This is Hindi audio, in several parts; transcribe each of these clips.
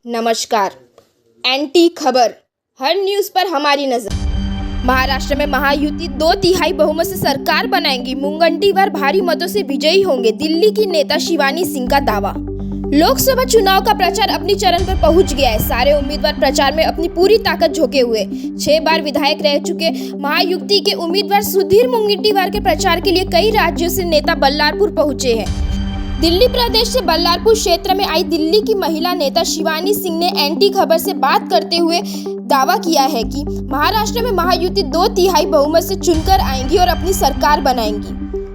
नमस्कार। एनटी खबर, हर न्यूज पर हमारी नजर। महाराष्ट्र में महायुति 2/3 बहुमत से सरकार बनाएंगी। मुनगंटीवार भारी मतों से विजयी होंगे, दिल्ली की नेता शिवानी सिंह का दावा। लोकसभा चुनाव का प्रचार अपनी चरण पर पहुंच गया है। सारे उम्मीदवार प्रचार में अपनी पूरी ताकत झोंके हुए। 6 बार विधायक रह चुके महायुति के उम्मीदवार सुधीर मुनगंटीवार के प्रचार के लिए कई राज्यों से नेता बल्लारपुर पहुंचे हैं। दिल्ली प्रदेश से बल्लारपुर क्षेत्र में आई दिल्ली की महिला नेता शिवानी सिंह ने एनटी खबर से बात करते हुए दावा किया है कि महाराष्ट्र में महायुति 2/3 बहुमत से चुनकर आएंगी और अपनी सरकार बनाएंगी।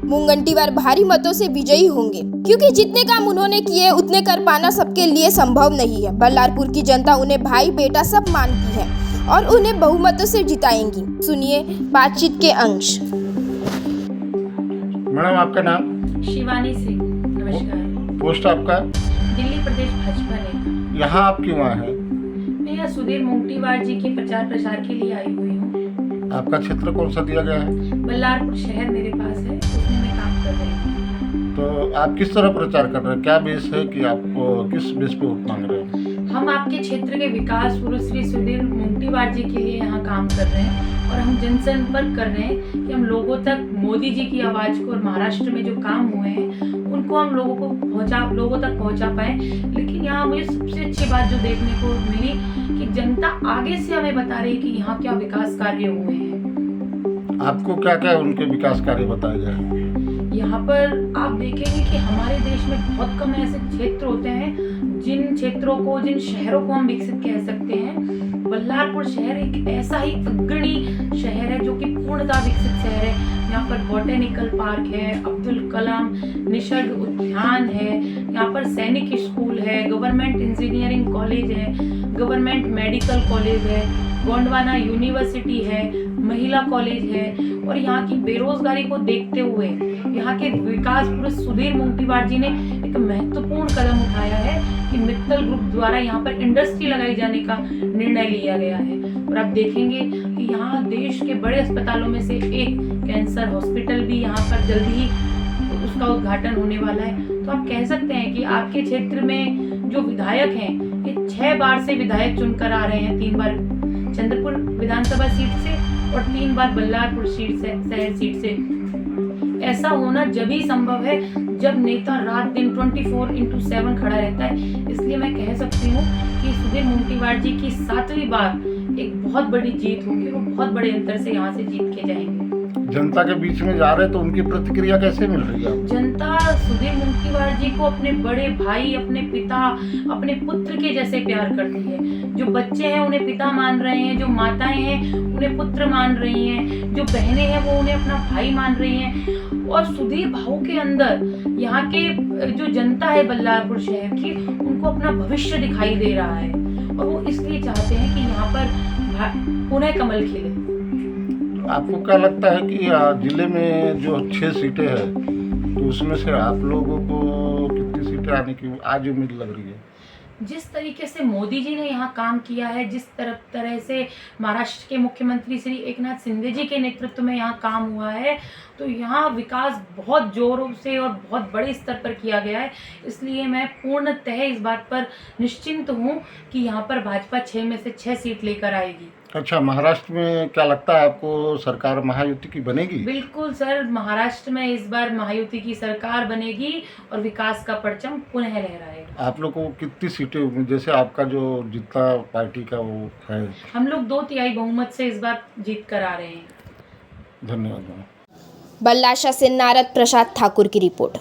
मुनगंटीवार भारी मतों से विजयी होंगे, क्योंकि जितने काम उन्होंने किए उतने कर पाना सबके लिए संभव नहीं है। बल्लारपुर की जनता उन्हें भाई बेटा सब मानती है और उन्हें बहुमतों से जिताएंगी। सुनिए बातचीत के अंश। मैडम, आपका नाम? शिवानी सिंह। नमस्कार। पोस्ट आपका? दिल्ली प्रदेश भाजपा नेता। यहाँ आप क्यों आए हैं? मैं यहाँ सुधीर मुनगंटीवार जी के प्रचार प्रसार के लिए आई हुई हूँ। आपका क्षेत्र कौन सा दिया गया है? बल्लारपुर शहर मेरे पास है, उसमें मैं काम कर रही हूँ। तो आप किस तरह प्रचार कर रहे हैं? क्या बेस है कि आप किस बेस पे वोट मांग रहे हैं? हम आपके क्षेत्र के विकास पुरुष श्री सुधीर मुनगंटीवार जी के लिए यहाँ काम कर रहे हैं और हम जनसंपर्क कर रहे हैं कि हम लोगों तक मोदी जी की आवाज़ को और महाराष्ट्र में जो काम हुए हैं उनको हम लोगों तक पहुँचा पाए। लेकिन यहाँ मुझे सबसे अच्छी बात जो देखने को मिली कि जनता आगे से हमें बता रही है कि यहाँ क्या विकास कार्य हुए हैं। आपको क्या क्या उनके विकास कार्य बताए गए? यहाँ पर आप देखेंगे कि हमारे देश में बहुत कम ऐसे क्षेत्र होते हैं जिन शहरों को हम विकसित कह सकते हैं। बल्लारपुर शहर एक ऐसा ही अग्रणी शहर है जो कि पूर्णतः विकसित शहर है। यहाँ पर बॉटेनिकल पार्क है, अब्दुल कलाम निसर्ग उद्यान है, यहाँ पर सैनिक स्कूल है, गवर्नमेंट इंजीनियरिंग कॉलेज है, गवर्नमेंट मेडिकल कॉलेज है, गोंडवाना यूनिवर्सिटी है, महिला कॉलेज है। और यहाँ की बेरोजगारी को देखते हुए यहाँ के विकास पुरुष सुधीर मुनगंटीवार जी ने एक महत्वपूर्ण कदम उठाया है कि मित्तल ग्रुप द्वारा यहाँ पर इंडस्ट्री लगाई जाने का निर्णय लिया गया है। और आप देखेंगे कि यहाँ देश के बड़े अस्पतालों में से एक कैंसर हॉस्पिटल भी यहाँ पर जल्दी ही उसका उद्घाटन होने वाला है। तो आप कह सकते हैं कि आपके क्षेत्र में जो विधायक हैं ये 6 बार से विधायक चुनकर आ रहे हैं। 3 बार चंद्रपुर विधानसभा सीट से और 3 बार बल्लारपुर शहर सीट से। ऐसा होना जब ही संभव है जब नेता रात दिन 24/7 खड़ा रहता है। इसलिए मैं कह सकती हूँ कि सुधीर मुनगंटीवार जी की 7वीं बार एक बहुत बड़ी जीत होगी। वो बहुत बड़े अंतर से यहाँ से जीत के जाएंगे। जनता के बीच में जा रहे हैं तो उनकी प्रतिक्रिया कैसे मिल रही है? जनता सुधीर मुनगंटीवार जी को अपने बड़े भाई, अपने पिता, अपने पुत्र के जैसे प्यार करती है। जो बच्चे हैं उन्हें पिता मान रहे हैं, जो माताएं हैं उन्हें पुत्र मान रही हैं, जो बहनें हैं वो उन्हें अपना भाई मान रही हैं। और सुधीर भाव के अंदर यहाँ के जो जनता है बल्लारपुर शहर की, उनको अपना भविष्य दिखाई दे रहा है और वो इसलिए चाहते हैं कि यहाँ पर पुनः कमल खिले। आपको क्या लगता है कि जिले में जो 6 सीटें हैं तो उसमें से आप लोगों को कितनी सीटें आने की आज उम्मीद लग रही है? जिस तरीके से मोदी जी ने यहाँ काम किया है, जिस तरह से महाराष्ट्र के मुख्यमंत्री श्री एकनाथ शिंदे जी के नेतृत्व में यहाँ काम हुआ है, तो यहाँ विकास बहुत जोरों से और बहुत बड़े स्तर पर किया गया है। इसलिए मैं पूर्णतः इस बात पर निश्चिंत हूँ कि यहाँ पर भाजपा 6 में से 6 सीट लेकर आएगी। अच्छा, महाराष्ट्र में क्या लगता है आपको सरकार महायुति की बनेगी? बिल्कुल सर, महाराष्ट्र में इस बार महायुति की सरकार बनेगी और विकास का परचम पुनः लहराएगा। आप लोग को कितनी सीटें, जैसे आपका जो जितना पार्टी का वो है? हम लोग 2/3 बहुमत से इस बार जीत कर आ रहे हैं। धन्यवाद। बल्लाशा से नारद प्रसाद ठाकुर की रिपोर्ट।